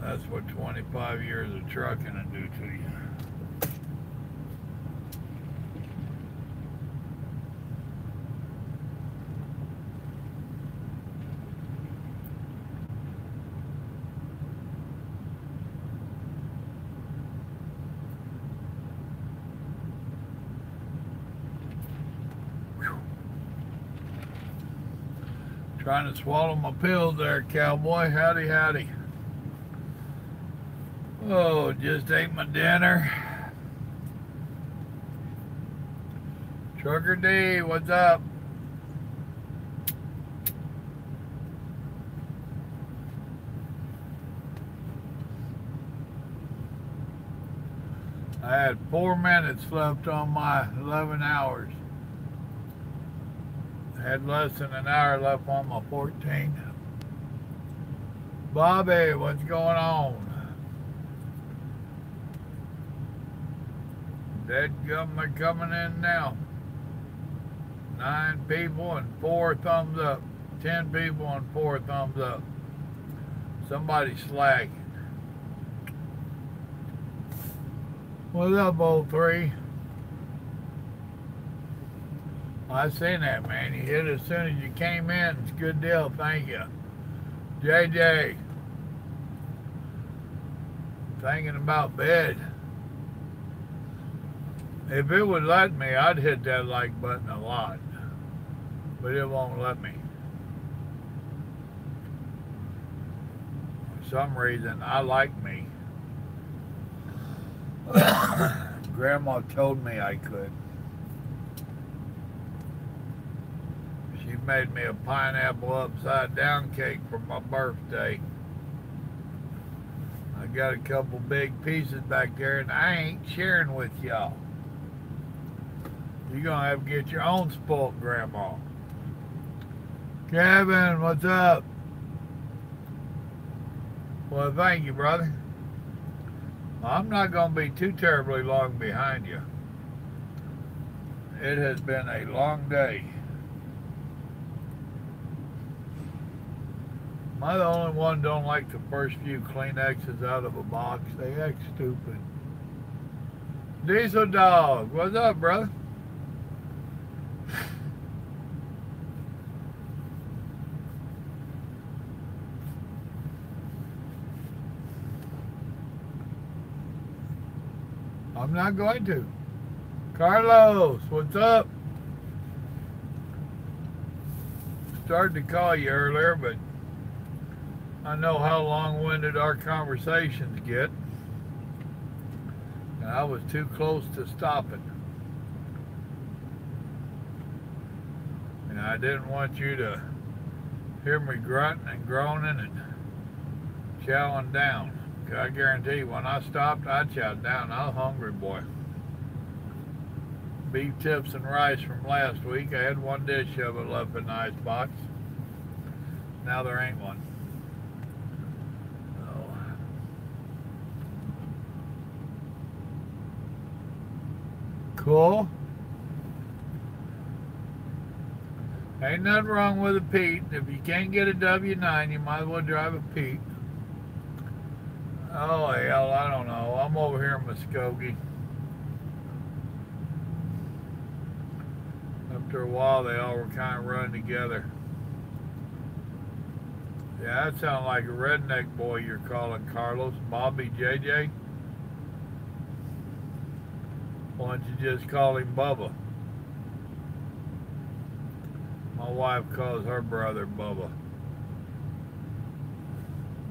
That's what 25 years of trucking will do to you. Trying to swallow my pills there, cowboy. Howdy, howdy. Oh, just ate my dinner. Trucker D, what's up? I had 4 minutes left on my 11 hours. I had less than an hour left on my 14. Bobby, what's going on? Dead government coming in now. 9 people and 4 thumbs up. 10 people and 4 thumbs up. Somebody slacking. What's up, old 3? I seen that, man. You hit it as soon as you came in. It's a good deal. Thank you. JJ. Thinking about bed. If it would let me, I'd hit that like button a lot. But it won't let me. For some reason, I like me. Grandma told me I could. She made me a pineapple upside down cake for my birthday. I got a couple big pieces back there and I ain't sharing with y'all. You're gonna have to get your own spoiled grandma. Kevin, what's up? Well, thank you, brother. I'm not going to be too terribly long behind you. It has been a long day. Am I the only one don't like the first few Kleenexes out of a box? They act stupid. Diesel Dog, what's up, brother? I'm not going to. Carlos, what's up? Started to call you earlier, but I know how long-winded our conversations get. And I was too close to stopping. And I didn't want you to hear me grunting and groaning and chowing down. I guarantee you, when I stopped, I chowed down. I was hungry, boy. Beef tips and rice from last week. I had 1 dish of it left in the icebox. Now there ain't one. Oh. Cool. Ain't nothing wrong with a Pete. If you can't get a W9, you might as well drive a Pete. Oh, hell, I don't know. I'm over here in Muskogee. After a while, they all were kind of run together. Yeah, that sounds like a redneck boy you're calling, Carlos. Bobby JJ? Why don't you just call him Bubba? My wife calls her brother Bubba.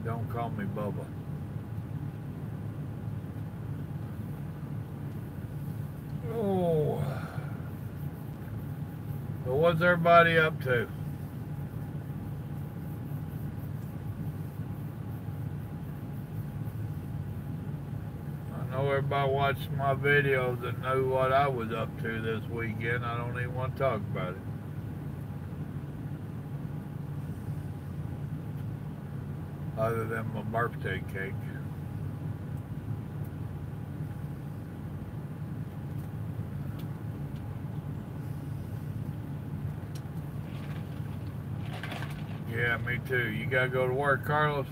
Don't call me Bubba. Oh. So what's everybody up to? I know everybody watched my videos and knew what I was up to this weekend. I don't even want to talk about it. Other than my birthday cake. Yeah, me too. You gotta go to work, Carlos?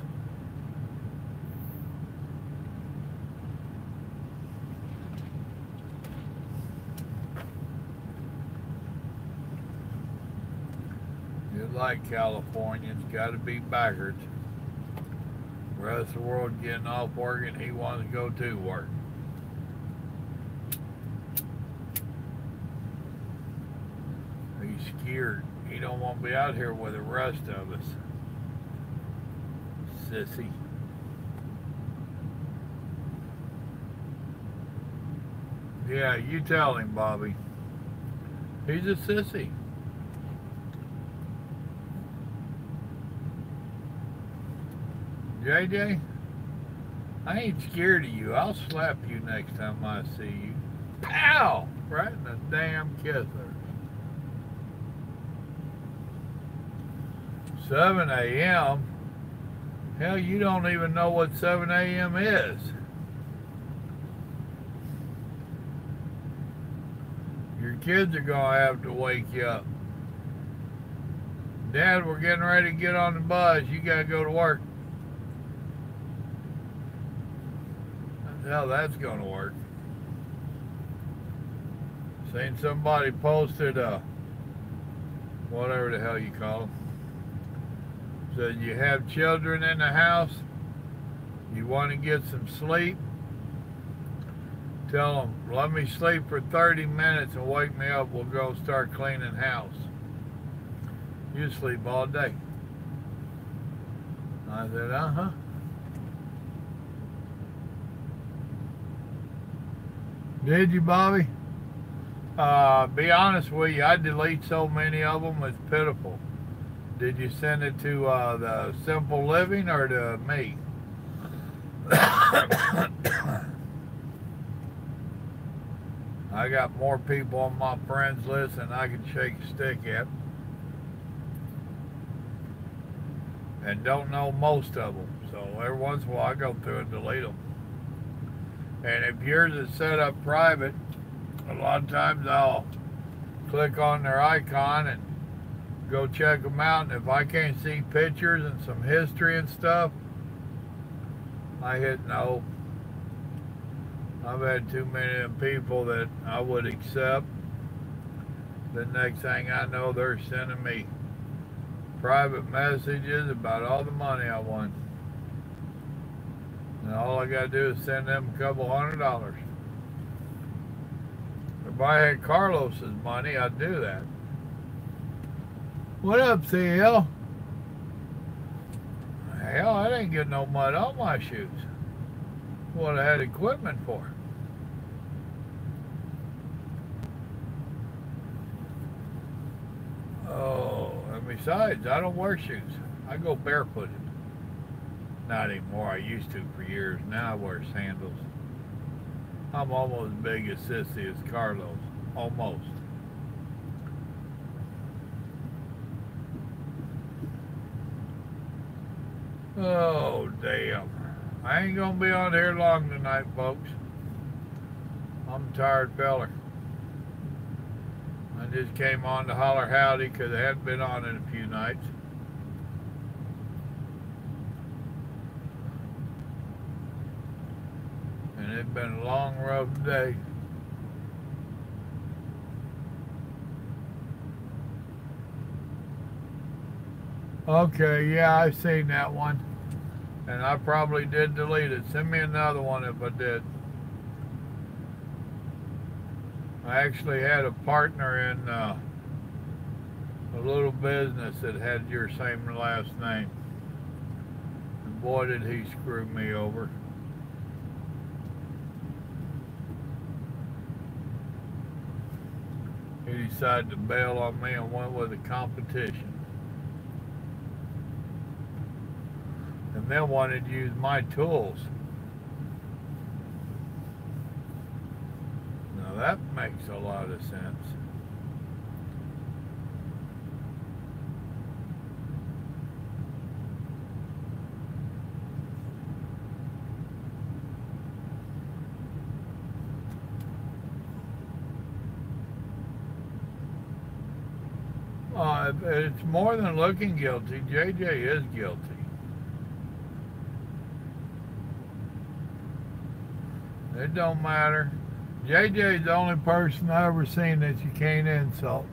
like Californians, got to be backwards. The rest of the world getting off work and he wants to go to work. He's scared. He don't want to be out here with the rest of us. Sissy. Yeah, you tell him, Bobby. He's a sissy. JJ, I ain't scared of you. I'll slap you next time I see you. Pow! Right in the damn kisser. 7 a.m.? Hell, you don't even know what 7 a.m. is. Your kids are going to have to wake you up. Dad, we're getting ready to get on the bus. You got to go to work. How that's going to work. Seen somebody posted whatever the hell you call them. Said you have children in the house, you want to get some sleep, tell them, let me sleep for 30 minutes and wake me up, we'll go start cleaning house. You sleep all day. I said, uh-huh. Did you, Bobby? Be honest with you, I delete so many of them, it's pitiful. Did you send it to the Simple Living or to me? I got more people on my friends list than I can shake a stick at. And don't know most of them. So every once in a while I go through and delete them. And if yours is set up private, a lot of times I'll click on their icon and go check them out, and if I can't see pictures and some history and stuff, I hit no. I've had too many of them people that I would accept. The next thing I know, they're sending me private messages about all the money I won. And all I gotta do is send them a couple $100. If I had Carlos's money, I'd do that. What up, CL? Hell, I didn't get no mud on my shoes. What I had equipment for. Oh, and besides, I don't wear shoes. I go barefooted. Not anymore. I used to for years. Now I wear sandals. I'm almost as big as Sissy as Carlos. Almost. Oh, damn. I ain't gonna be on here long tonight, folks. I'm a tired feller. I just came on to holler howdy because I hadn't been on in a few nights. And it's been a long, rough day. Okay, yeah, I've seen that one. And I probably did delete it. Send me another one if I did. I actually had a partner in a little business that had your same last name. And boy, did he screw me over. He decided to bail on me and went with the competition. And then wanted to use my tools. Now that makes a lot of sense. It's more than looking guilty. JJ is guilty. It don't matter. JJ's the only person I ever seen that you can't insult.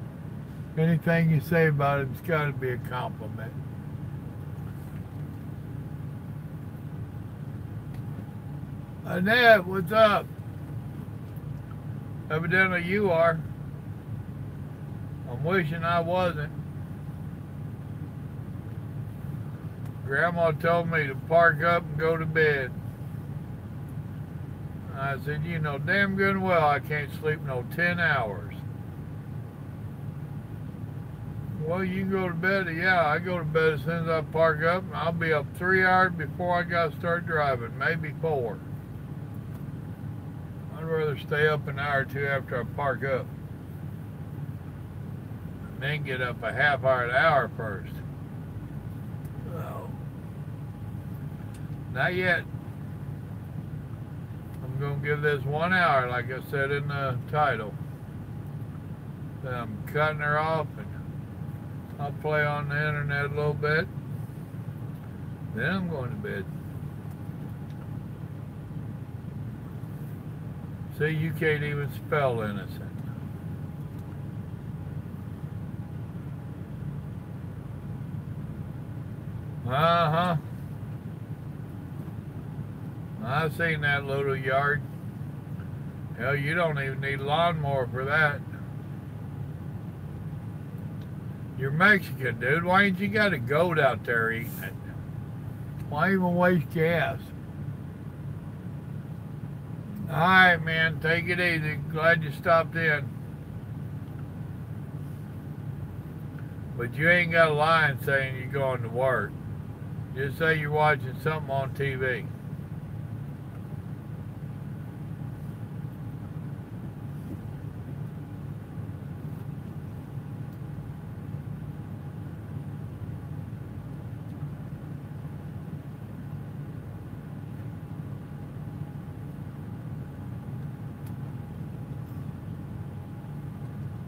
Anything you say about him's got to be a compliment. Annette, what's up? Evidently you are. I'm wishing I wasn't. Grandma told me to park up and go to bed. I said, you know damn good and well I can't sleep no 10 hours. Well, you can go to bed. Yeah, I go to bed as soon as I park up, and I'll be up 3 hours before I got to start driving, maybe 4. I'd rather stay up an hour or two after I park up, and then get up a half hour to hour first. Oh. Not yet. I'm going to give this 1 hour, like I said in the title. Then I'm cutting her off, and I'll play on the internet a little bit. Then I'm going to bed. See, you can't even spell innocent. Uh-huh. I seen that little yard. Hell, you don't even need a lawnmower for that. You're Mexican, dude. Why ain't you got a goat out there eating it? Why even waste gas? Alright, man. Take it easy. Glad you stopped in. But you ain't got a line saying you're going to work. Just say you're watching something on TV.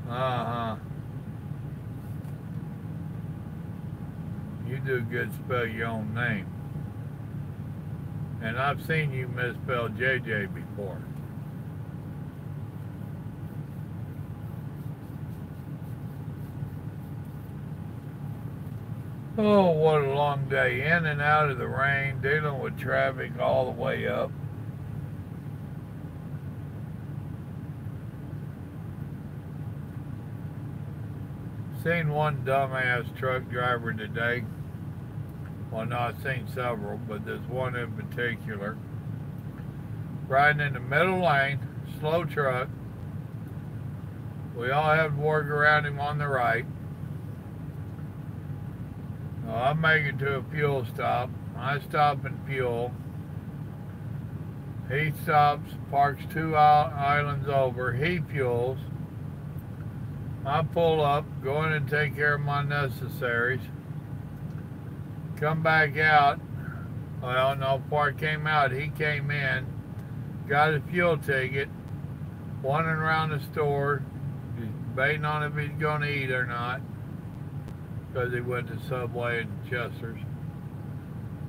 Uh-huh. You do good spell your own name. And I've seen you misspell JJ before. Oh, what a long day. In and out of the rain, dealing with traffic all the way up. Seen one dumbass truck driver today. Well, no, I've seen several, but there's one in particular. Riding in the middle lane, slow truck. We all have to work around him on the right. I'm making to a fuel stop. I stop and fuel. He stops, parks 2 islands over. He fuels. I pull up, go in and take care of my necessaries. Come back out. Well, no, before I came out, he came in, got his fuel ticket, wandering around the store, debating on if he's going to eat or not, because he went to Subway and Chester's.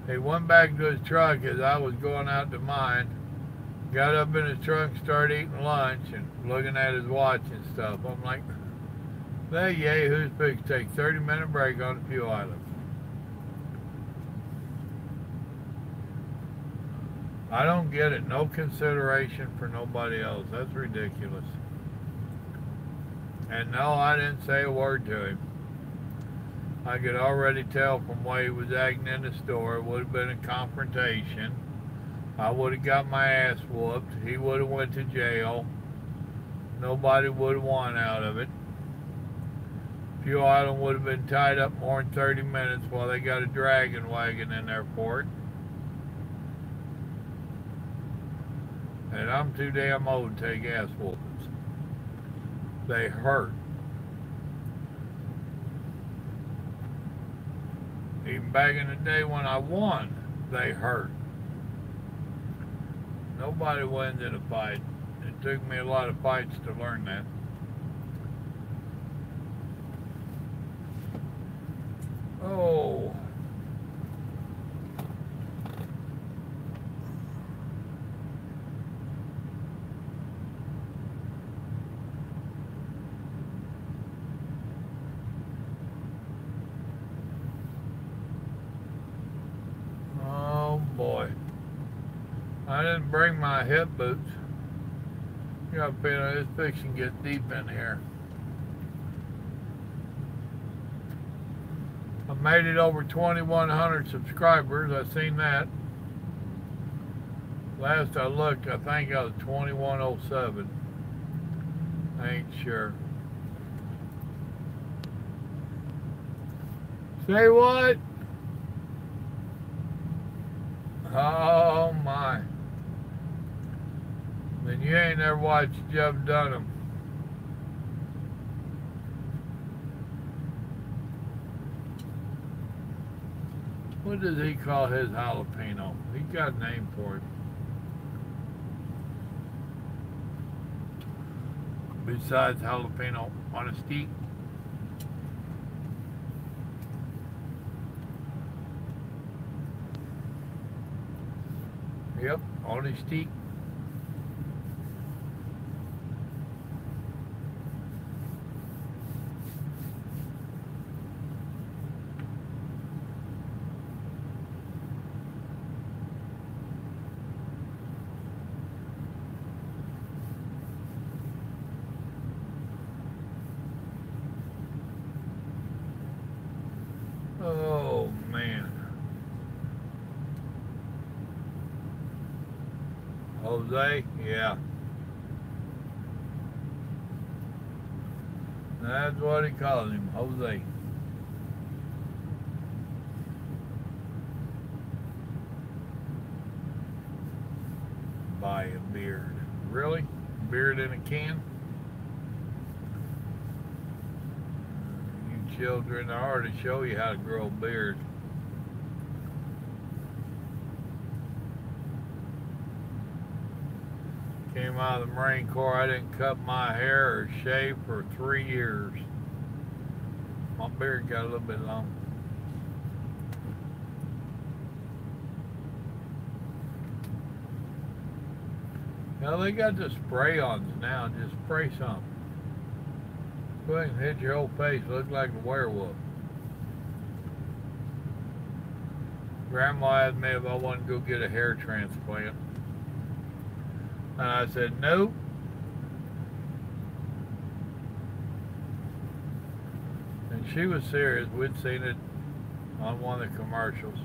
He went back to his truck as I was going out to mine, got up in his truck, started eating lunch and looking at his watch and stuff. I'm like, that yahoo's fixed to take 30-minute break on the fuel island. I don't get it. No consideration for nobody else. That's ridiculous. And no, I didn't say a word to him. I could already tell from the way he was acting in the store. It would have been a confrontation. I would have got my ass whooped. He would have went to jail. Nobody would have won out of it. Fuel Island would have been tied up more than 30 minutes while they got a dragon wagon in there for it. And I'm too damn old to take ass whoopings. They hurt. Even back in the day when I won, they hurt. Nobody wins in a fight. It took me a lot of fights to learn that. Oh. I didn't bring my hip boots. You gotta pay on this fixing to get deep in here. I made it over 2,100 subscribers. I seen that. Last I looked, I think I was 2,107. I ain't sure. Say what? Oh my. Then you ain't never watched Jeff Dunham. What does he call his jalapeno? He got a name for it. Besides jalapeno on a steak. Yep, on a steak. Oh man. Jose? Yeah. That's what he calls him, Jose. Buy a beard. Really? Beard in a can? You children, I already show you how to grow a beard. Came out of the Marine Corps, I didn't cut my hair or shave for 3 years. My beard got a little bit long. Now they got the spray-ons now, just spray something. Go ahead and hit your whole face, look like a werewolf. Grandma asked me if I wanted to go get a hair transplant. And I said, nope. And she was serious. We'd seen it on one of the commercials.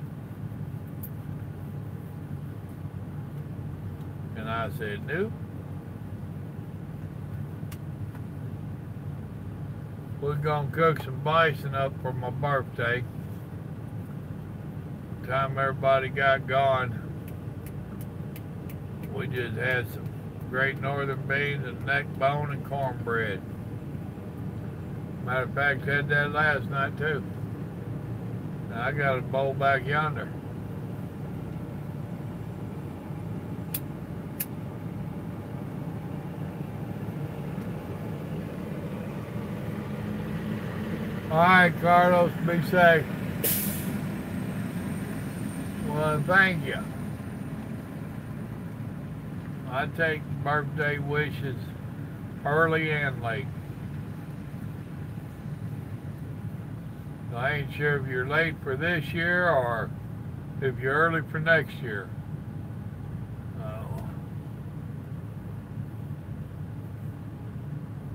And I said, nope. We're gonna cook some bison up for my birthday. By the time everybody got gone, we just had some Great Northern beans and neck bone and cornbread. Matter of fact, had that last night too. Now I got a bowl back yonder. All right, Carlos, be safe. Well, thank you. I take birthday wishes early and late. So I ain't sure if you're late for this year or if you're early for next year.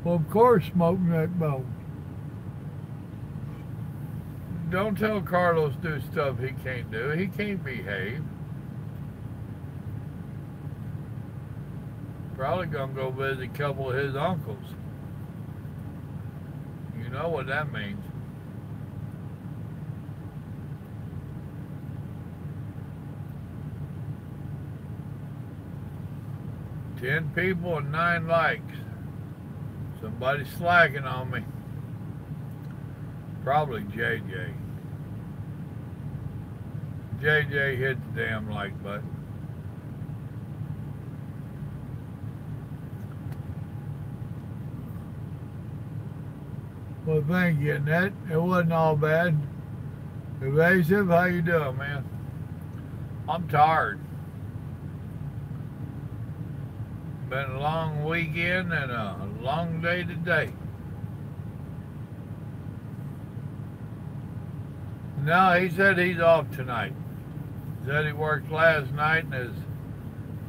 Well, of course, smoke neck bone. Don't tell Carlos to do stuff he can't do. He can't behave. Probably gonna go visit a couple of his uncles. You know what that means. Ten people and 9 likes. Somebody's slacking on me. Probably JJ. JJ hit the damn like button. Well, thank you, Annette. It wasn't all bad. Evasive, how you doing, man? I'm tired. Been a long weekend and a long day today. No, he said he's off tonight. He said he worked last night and his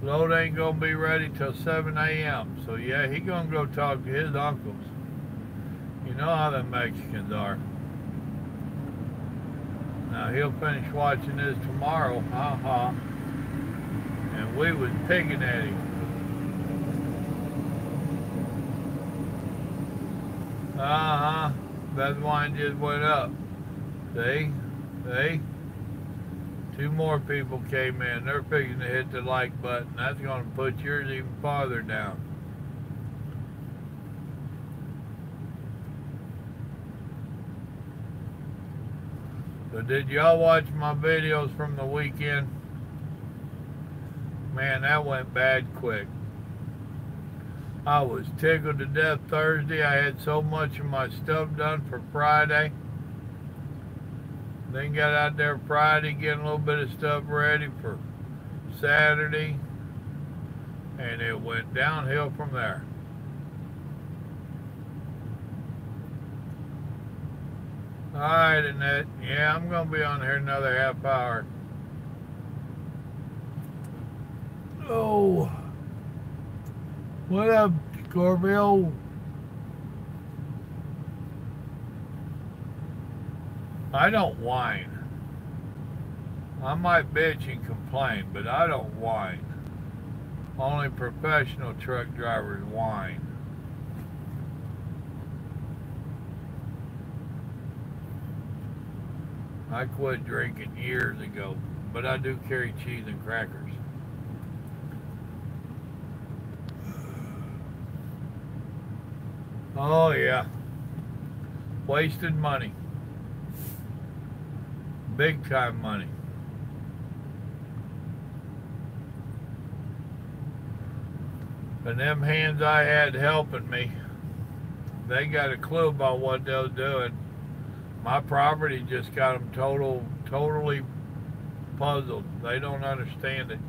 Load ain't gonna be ready till 7 a.m. So yeah, he gonna go talk to his uncles. You know how them Mexicans are. Now he'll finish watching this tomorrow, and we was picking at him. That wine just went up. See? Two more people came in. They're fixing to hit the like button. That's going to put yours even farther down. So did y'all watch my videos from the weekend? Man, that went bad quick. I was tickled to death Thursday. I had so much of my stuff done for Friday. Then got out there Friday, getting a little bit of stuff ready for Saturday. And it went downhill from there. Alright, Annette. Yeah, I'm going to be on here another half hour. Oh. What up, Scorpio? I don't whine. I might bitch and complain, but I don't whine. Only professional truck drivers whine. I quit drinking years ago, but I do carry cheese and crackers. Oh yeah, wasted money, big time money. And them hands I had helping me, they got a clue about what they was doing. My property just got them totally puzzled. They don't understand it.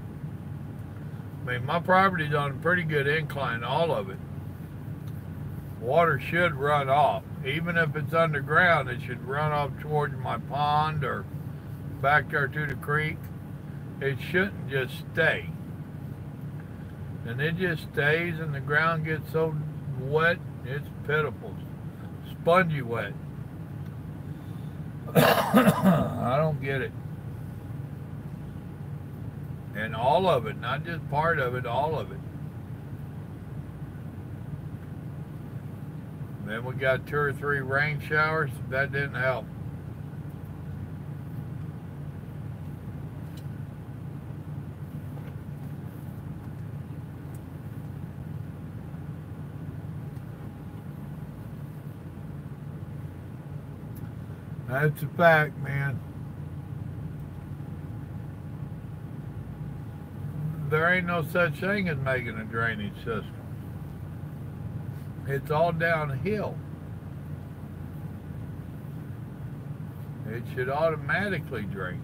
I mean, my property's on a pretty good incline, all of it. Water should run off. Even if it's underground, it should run off towards my pond or back there to the creek. It shouldn't just stay. And it just stays, and the ground gets so wet, it's pitiful. Spongy wet. I don't get it. And all of it, not just part of it, all of it. Then we got 2 or 3 rain showers. That didn't help. That's a fact, man. There ain't no such thing as making a drainage system. It's all downhill. It should automatically drain.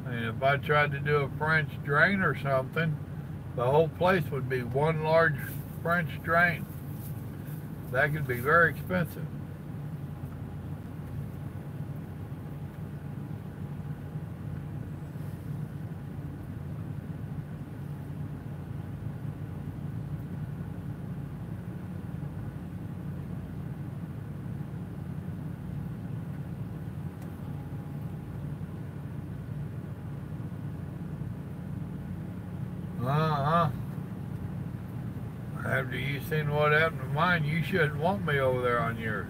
And if I tried to do a French drain or something, the whole place would be one large French drain. That could be very expensive. After you seen what happened to mine, you shouldn't want me over there on yours.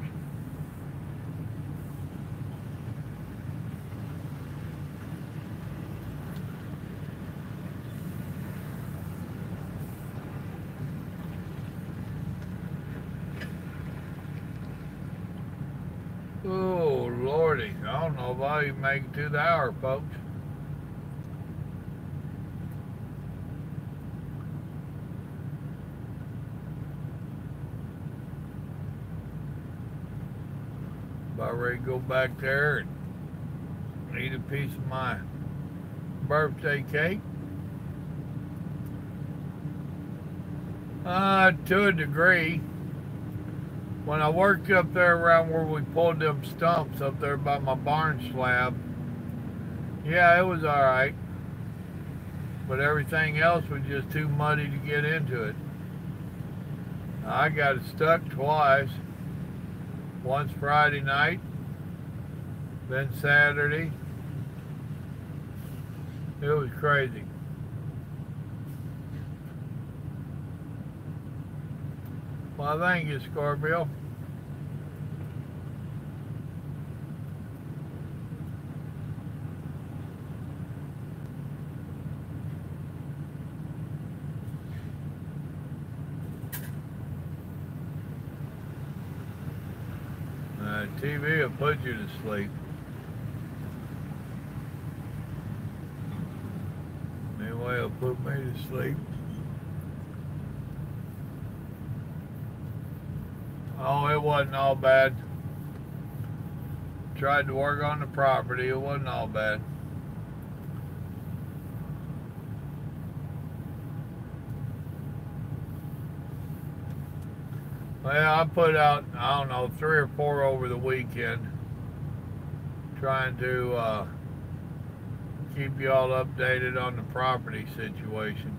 Oh, Lordy. I don't know if I'll even make it to the hour, folks. About ready to go back there and eat a piece of my birthday cake. To a degree. When I worked up there around where we pulled them stumps up there by my barn slab, yeah, it was alright. but everything else was just too muddy to get into it. I got it stuck twice. Once Friday night, then Saturday. It was crazy. Well, thank you, Scorpio. TV will put you to sleep. Anyway, it'll put me to sleep. Oh, it wasn't all bad. Tried to work on the property. It wasn't all bad. Well, I put out, I don't know, 3 or 4 over the weekend, trying to keep y'all updated on the property situation.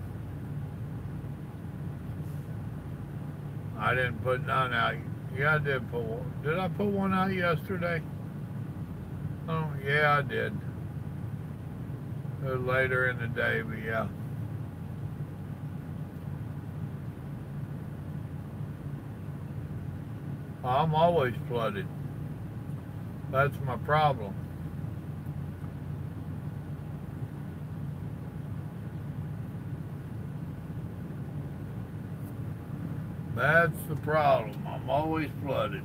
I didn't put none out. Yeah, I did put one. Did I put one out yesterday? Oh, yeah, I did. A little later in the day, but yeah. I'm always flooded. That's my problem. That's the problem. I'm always flooded.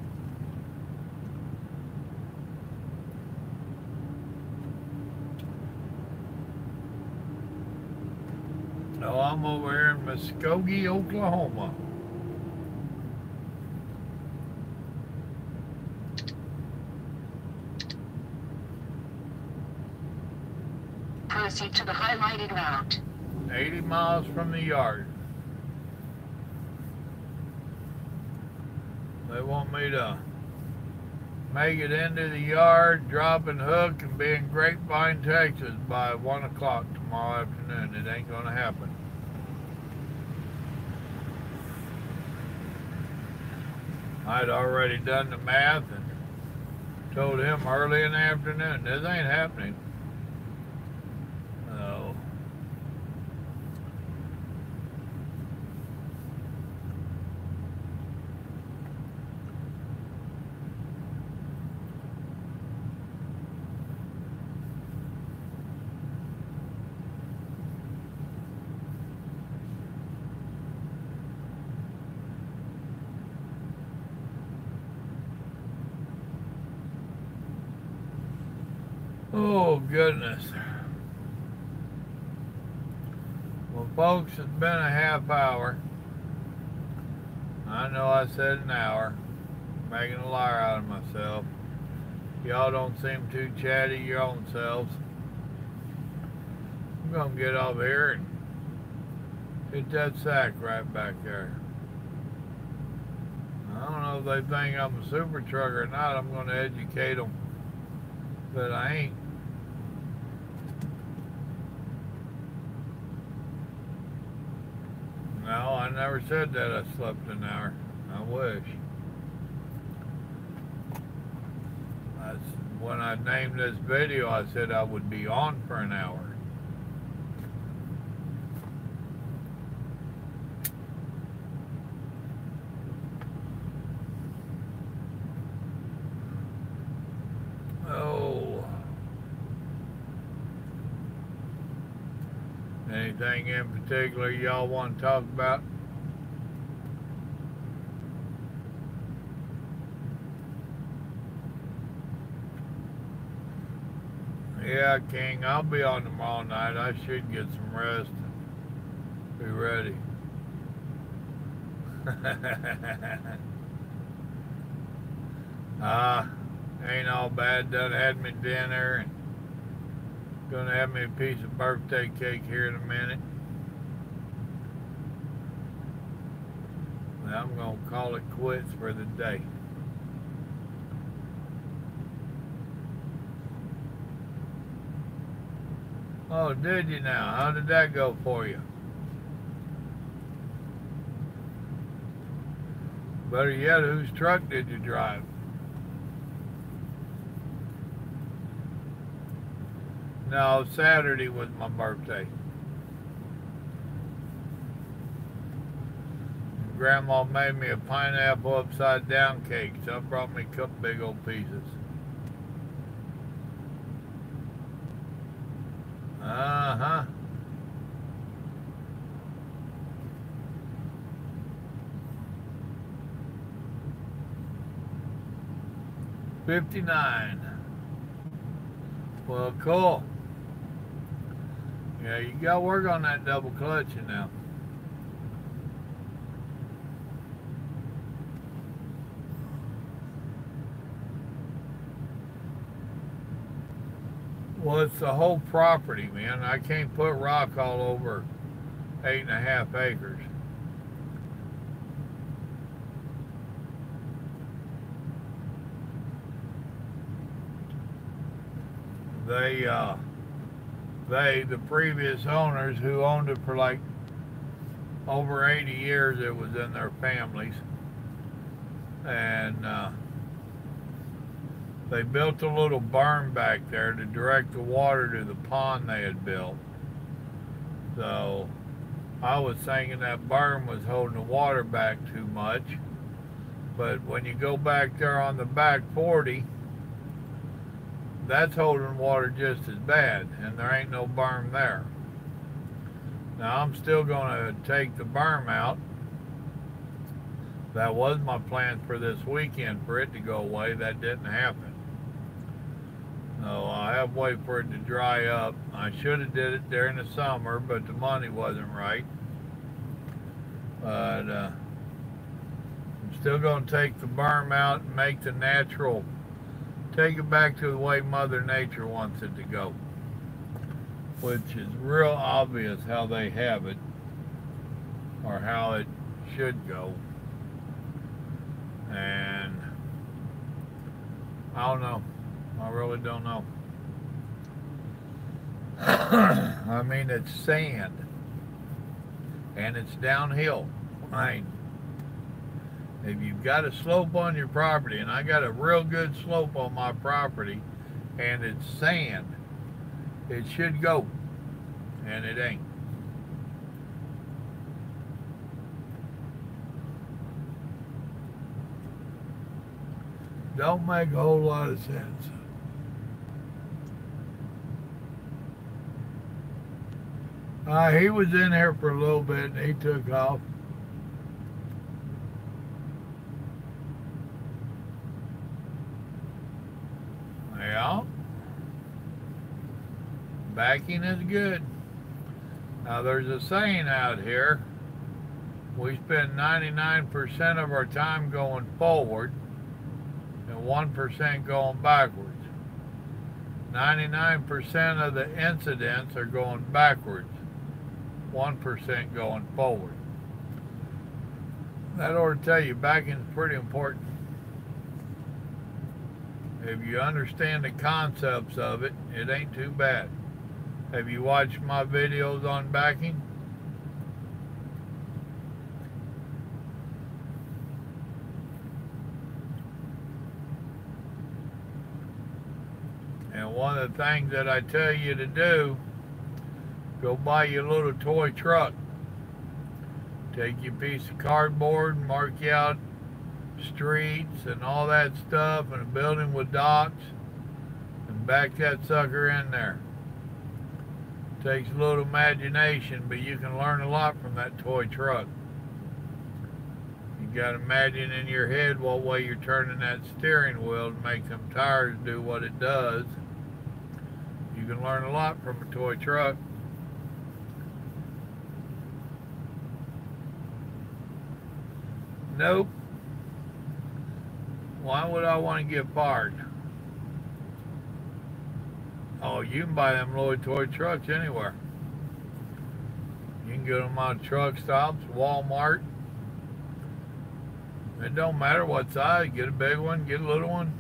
No, I'm over here in Muskogee, Oklahoma. Proceed to the highlighted route. 80 miles from the yard. They want me to make it into the yard, drop and hook, and be in Grapevine, Texas by 1 o'clock tomorrow afternoon. It ain't gonna happen. I'd already done the math and told him early in the afternoon, this ain't happening. Oh, goodness. Well, folks, it's been a half hour. I know I said an hour. Making a liar out of myself. Y'all don't seem too chatty your own selves. I'm going to get off here and hit that sack right back there. I don't know if they think I'm a super truck or not. I'm going to educate them that I ain't. No, I never said that I slept an hour. I wish. When I named this video, I said I would be on for an hour. Oh. Anything in particular y'all want to talk about? Yeah, King, I'll be on tomorrow night. I should get some rest and be ready. Ain't all bad. Done had me dinner and gonna have me a piece of birthday cake here in a minute. And I'm gonna call it quits for the day. Oh, did you now? How did that go for you? Better yet, whose truck did you drive? No, Saturday was my birthday. Grandma made me a pineapple upside down cake, so I brought me a couple big old pieces. Uh-huh. $59. Well, cool. Yeah, you got to work on that double clutching now. Well, it's the whole property, man. I can't put rock all over 8.5 acres. The previous owners who owned it for like over 80 years, it was in their families. And they built a little barn back there to direct the water to the pond they had built. So I was thinking that barn was holding the water back too much. But when you go back there on the back 40, that's holding water just as bad, and there ain't no berm there. Now I'm still going to take the berm out. That was my plan for this weekend, for it to go away. That didn't happen. So I have to wait for it to dry up. I should have did it during the summer, but the money wasn't right. But I'm still going to take the berm out and make the natural, take it back to the way Mother Nature wants it to go, which is real obvious how they have it, or how it should go. And I don't know. I really don't know. I mean, it's sand, and it's downhill. I mean, if you've got a slope on your property, and I got a real good slope on my property, and it's sand, it should go, and it ain't. Don't make a whole lot of sense. He was in here for a little bit, and he took off. Yeah. Backing is good. Now there's a saying out here. We spend 99% of our time going forward and 1% going backwards. 99% of the incidents are going backwards. 1% going forward. That ought to tell you backing is pretty important. If you understand the concepts of it, it ain't too bad. Have you watched my videos on backing? And one of the things that I tell you to do, go buy your little toy truck. Take your piece of cardboard, mark you out streets and all that stuff, and a building with docks, and back that sucker in there. Takes a little imagination, but you can learn a lot from that toy truck. You got to imagine in your head what way you're turning that steering wheel to make them tires do what it does. You can learn a lot from a toy truck. Nope. Why would I want to get fired? Oh, you can buy them little toy trucks anywhere. You can get them on truck stops, Walmart. It don't matter what size. Get a big one, get a little one.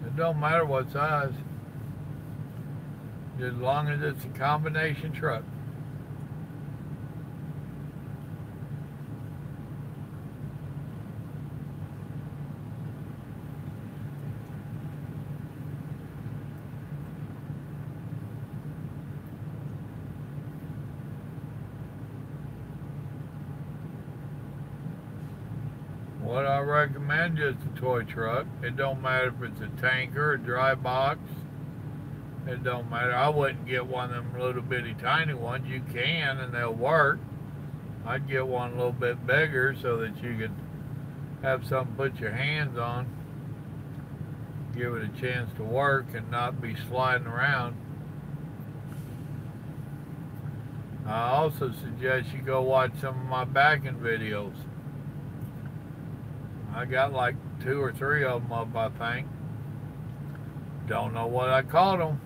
It don't matter what size. as long as it's a combination truck. What I recommend, just a toy truck. It don't matter if it's a tanker, a dry box. It don't matter. I wouldn't get one of them little bitty tiny ones. You can and they'll work. I'd get one a little bit bigger so that you could have something to put your hands on. Give it a chance to work and not be sliding around. I also suggest you go watch some of my backing videos. I got like 2 or 3 of them up, I think. Don't know what I called them.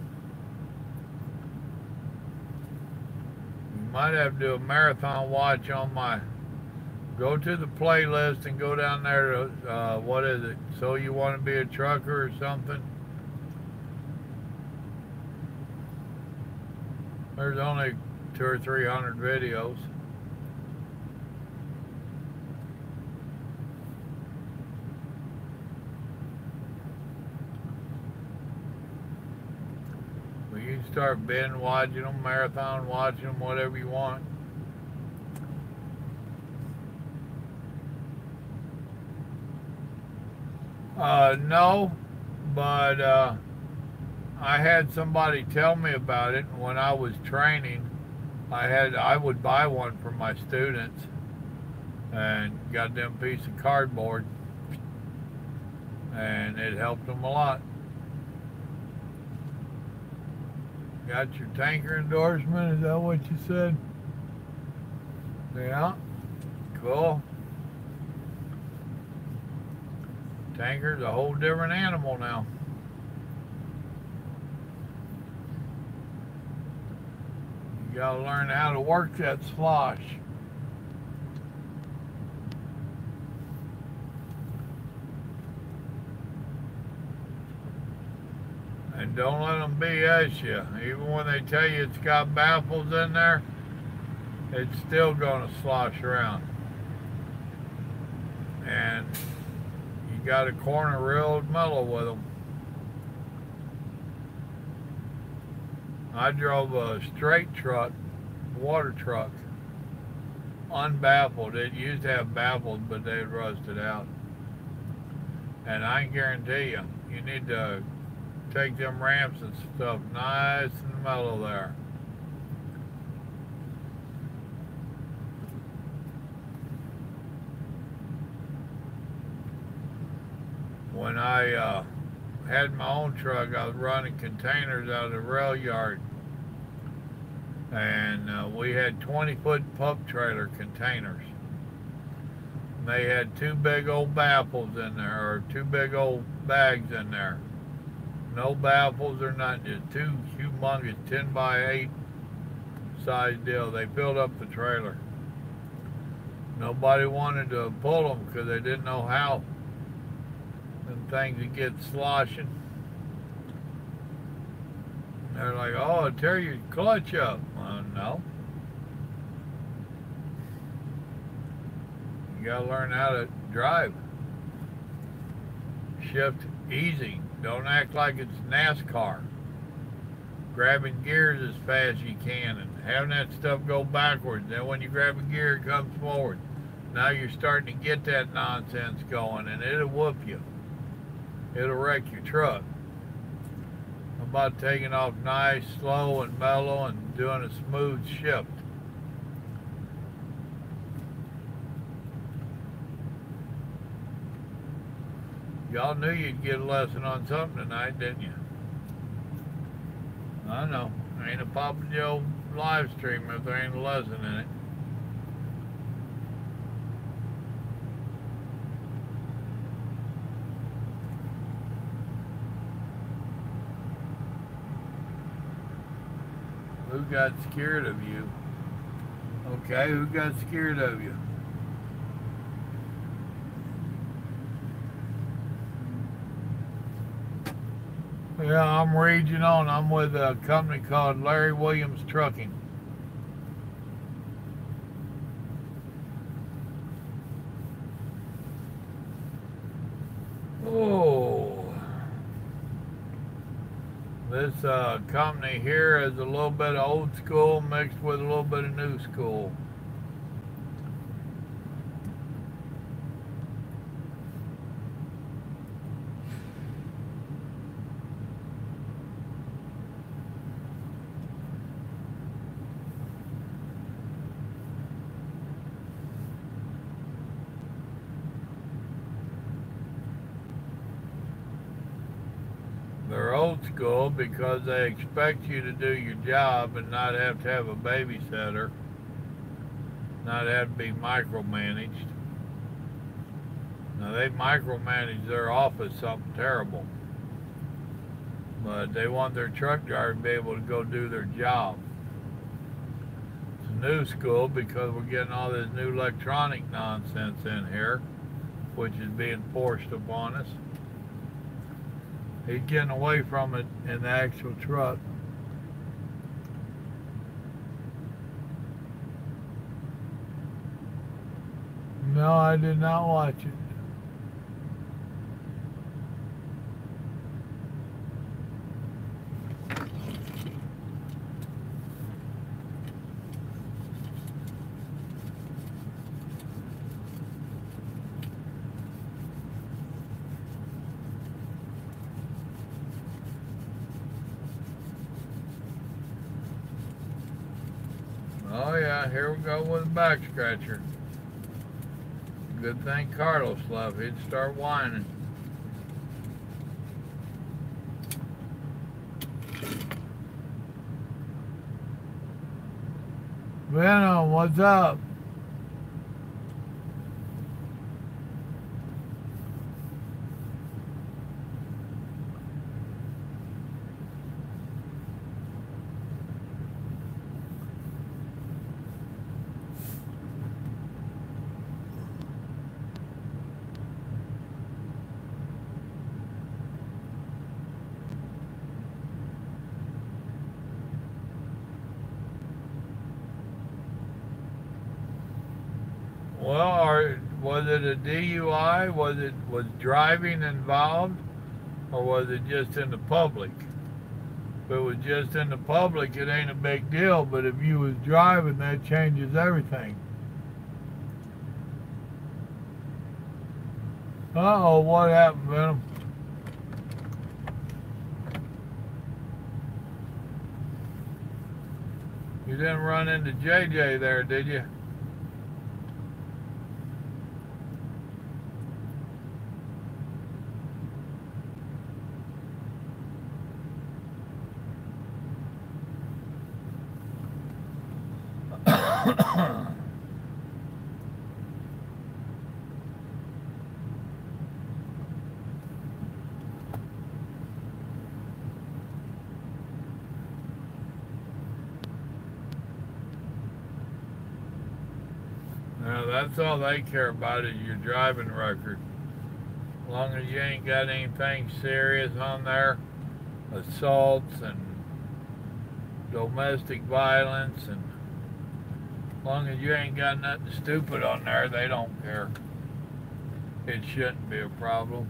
You might have to do a marathon watch on my... Go to the playlist and go down there to, what is it? So You Want to Be a Trucker or something? There's only 200 or 300 videos. You can start binge watching them, marathon watching them, whatever you want. No, but I had somebody tell me about it when I was training. I would buy one for my students and got them a piece of cardboard, and it helped them a lot. Got your tanker endorsement? Is that what you said? Yeah. Cool. Tanker's a whole different animal now. You gotta learn how to work that slosh. And don't let them BS you. Even when they tell you it's got baffles in there, it's still going to slosh around. And you got a corner real mellow with them. I drove a straight truck, water truck, unbaffled. It used to have baffles, but they rusted out. And I can guarantee you, you need to take them ramps and stuff nice and mellow there. When I had my own truck, I was running containers out of the rail yard. And we had 20-foot pup trailer containers. And they had 2 big old baffles in there, or 2 big old bags in there. No baffles or nothing, just 2 humongous 10x8 size deal. They filled up the trailer. Nobody wanted to pull them because they didn't know how. Them things would get sloshing. They're like, oh, it'll tear your clutch up. No. You gotta learn how to drive. Shift easy. Don't act like it's NASCAR. Grabbing gears as fast as you can and having that stuff go backwards. Then when you grab a gear, it comes forward. Now you're starting to get that nonsense going, and it'll whoop you. It'll wreck your truck. How about taking off nice, slow, and mellow and doing a smooth shift? Y'all knew you'd get a lesson on something tonight, didn't you? I know. Ain't a Papa Joe live stream if there ain't a lesson in it. Who got scared of you? Okay, who got scared of you? Yeah, I'm regional and I'm with a company called Larry Williams Trucking. Oh, this company here is a little bit of old school mixed with a little bit of new school. They're old school because they expect you to do your job and not have to have a babysitter, not have to be micromanaged. Now they micromanage their office something terrible, but they want their truck driver to be able to go do their job. It's new school because we're getting all this new electronic nonsense in here, which is being forced upon us. He's getting away from it in the actual truck. No, I did not watch it. Oh yeah, here we go with a back scratcher. Good thing Carlos left, he'd start whining. Venom, what's up? Well, was it a DUI? Was driving involved, or was it just in the public? If it was just in the public, it ain't a big deal. But if you was driving, that changes everything. Uh-oh, what happened, Venom? You didn't run into JJ there, did you? Now, that's all they care about is your driving record. As long as you ain't got anything serious on there, assaults and domestic violence, and as long as you ain't got nothing stupid on there, they don't care. It shouldn't be a problem.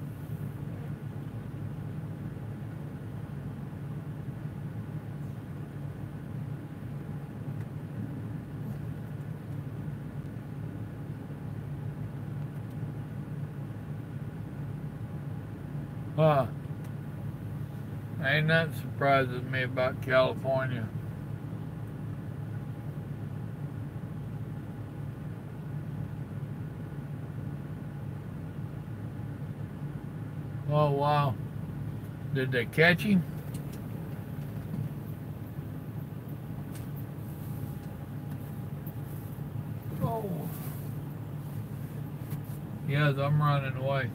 Huh. Ain't nothing surprises me about California. Oh, wow. Did they catch him? Oh. Yes, I'm running away.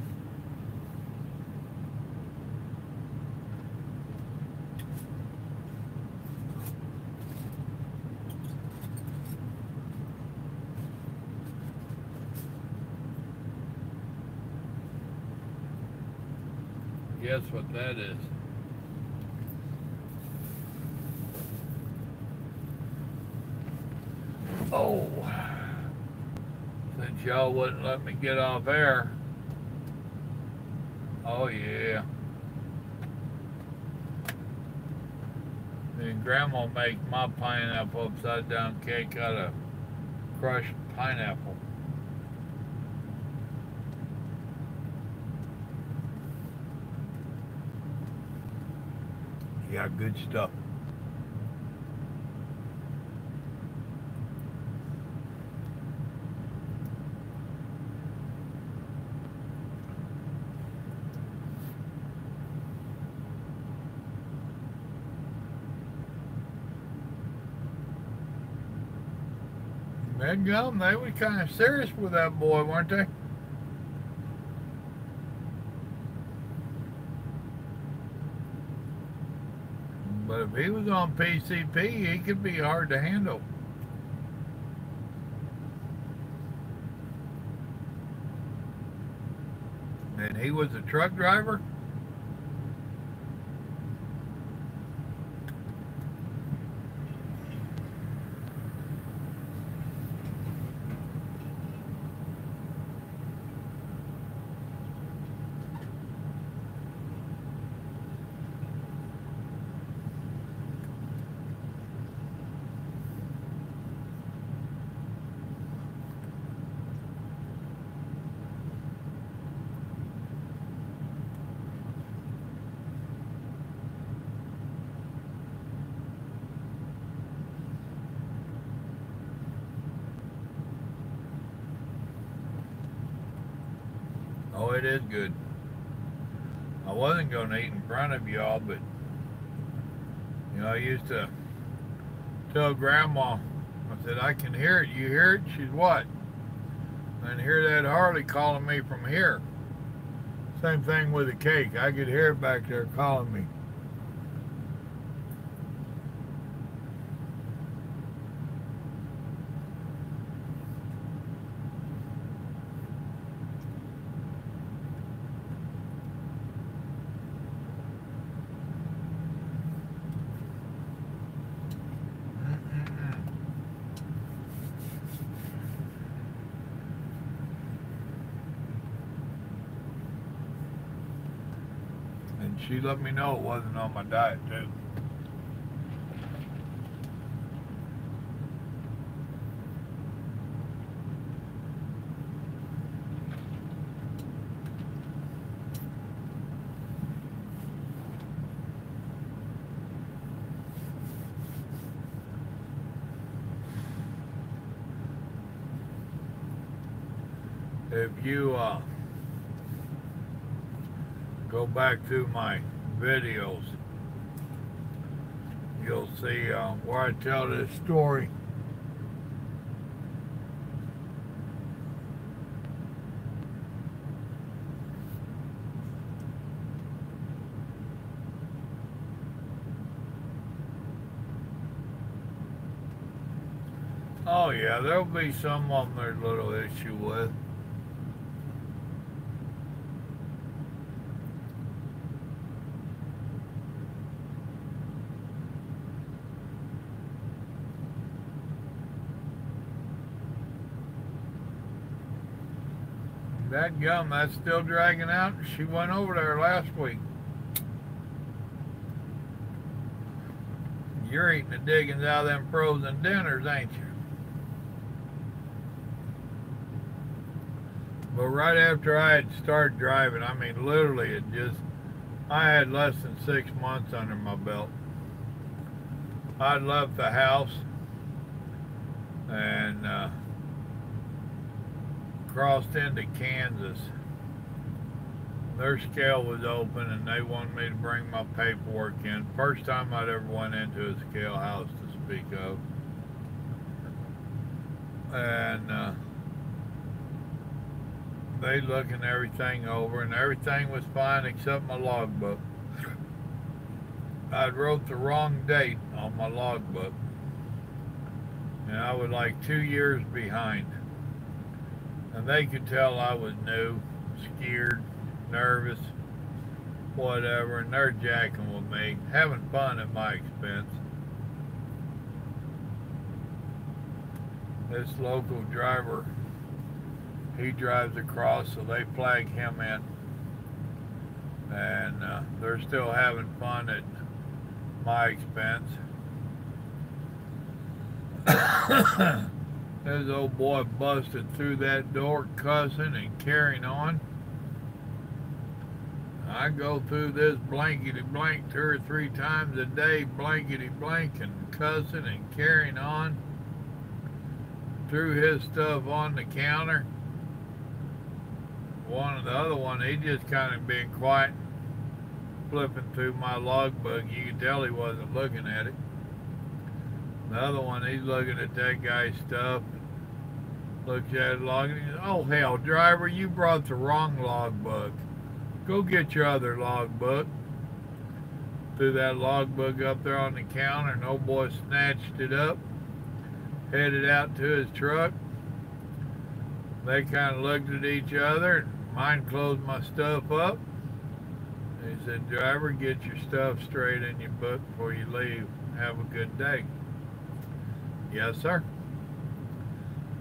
Guess what that is? Oh, since y'all wouldn't let me get off air. Oh yeah. And Grandma make my pineapple upside down cake out of crushed pineapple. Yeah, good stuff. Gum, they were kind of serious with that boy, weren't they? But if he was on PCP, he could be hard to handle. And he was a truck driver? Oh, it is good. I wasn't going to eat in front of y'all, but, you know, I used to tell Grandma, I said, I can hear it. You hear it? She's what? I can hear that Harley calling me from here. Same thing with the cake. I could hear it back there calling me. She let me know it wasn't on my diet, too. If you go back to my videos, you'll see where I tell this story. Oh yeah, there'll be some of them there's a little issue with. That gum, that's still dragging out. She went over there last week. You're eating the diggings out of them frozen dinners, ain't you? But right after I had started driving, I mean, literally, I had less than 6 months under my belt. I'd left the house and crossed into Kansas. Their scale was open and they wanted me to bring my paperwork in. First time I'd ever went into a scale house to speak of. And they looking everything over and everything was fine except my logbook. I'd wrote the wrong date on my logbook. And I was like 2 years behind. And they could tell I was new, scared, nervous, whatever, and they're jacking with me, having fun at my expense. this local driver, he drives across, so they flag him in. And they're still having fun at my expense. This old boy busted through that door cussing and carrying on. I go through this blankety blank 2 or 3 times a day, blankety blank, and cussing and carrying on. Threw his stuff on the counter. The other one, he just kind of being quiet, flipping through my logbook. You could tell he wasn't looking at it. The other one, he's looking at that guy's stuff. Looks at it, log, and he says, "Oh hell, driver, you brought the wrong logbook. Go get your other logbook." Threw that logbook up there on the counter, and old boy snatched it up, headed out to his truck. They kind of looked at each other, and mine closed my stuff up. He said, "Driver, get your stuff straight in your book before you leave. Have a good day." "Yes, sir."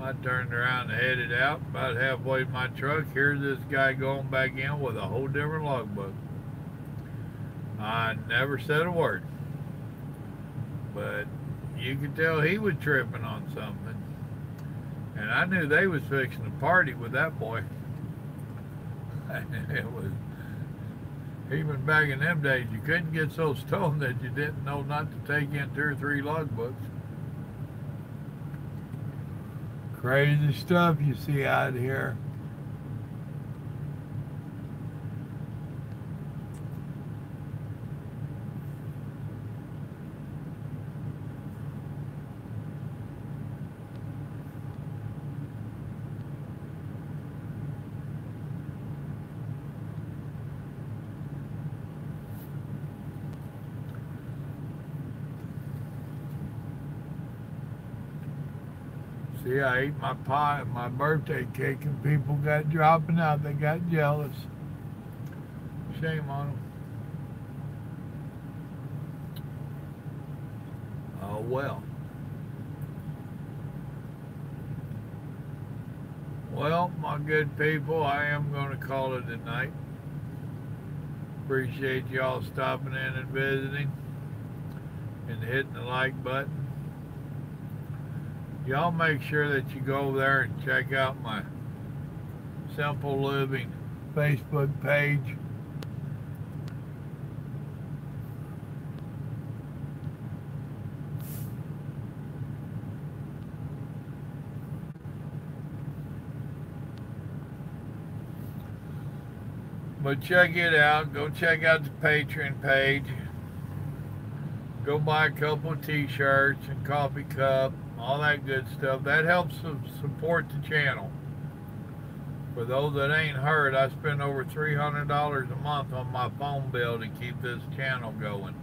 I turned around and headed out. About halfway to my truck, here's this guy going back in with a whole different logbook. I never said a word, but you could tell he was tripping on something. And I knew they was fixing to party with that boy. It was, even back in them days, you couldn't get so stoned that you didn't know not to take in 2 or 3 logbooks. Crazy stuff you see out here. See, I ate my pie and my birthday cake, and people got dropping out. They got jealous. Shame on them. Oh well. Well, my good people, I am going to call it a night. Appreciate y'all stopping in and visiting and hitting the like button. Y'all make sure that you go over there and check out my Simple Living Facebook page. But check it out. Go check out the Patreon page. Go buy a couple of t-shirts and coffee cup, all that good stuff. That helps support the channel. For those that ain't heard, I spend over $300 a month on my phone bill to keep this channel going.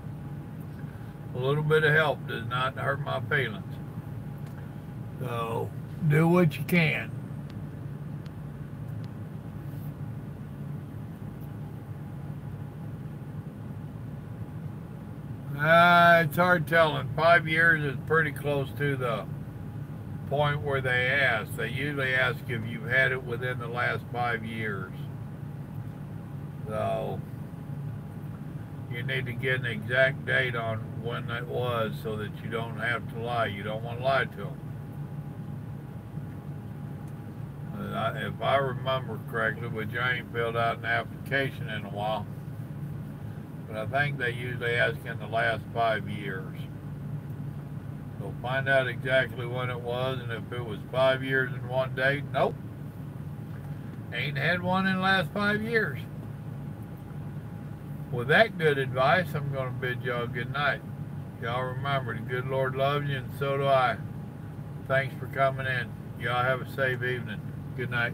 A little bit of help does not hurt my feelings. So, do what you can. It's hard telling. 5 years is pretty close to the point where they ask. They usually ask if you've had it within the last 5 years. So, you need to get an exact date on when that was so that you don't have to lie. You don't want to lie to them. If I remember correctly, which I ain't filled out an application in a while, but I think they usually ask in the last 5 years. So find out exactly when it was, and if it was 5 years and 1 day, nope. Ain't had one in the last 5 years. With that good advice, I'm going to bid y'all good night. Y'all remember, the good Lord loves you, and so do I. Thanks for coming in. Y'all have a safe evening. Good night.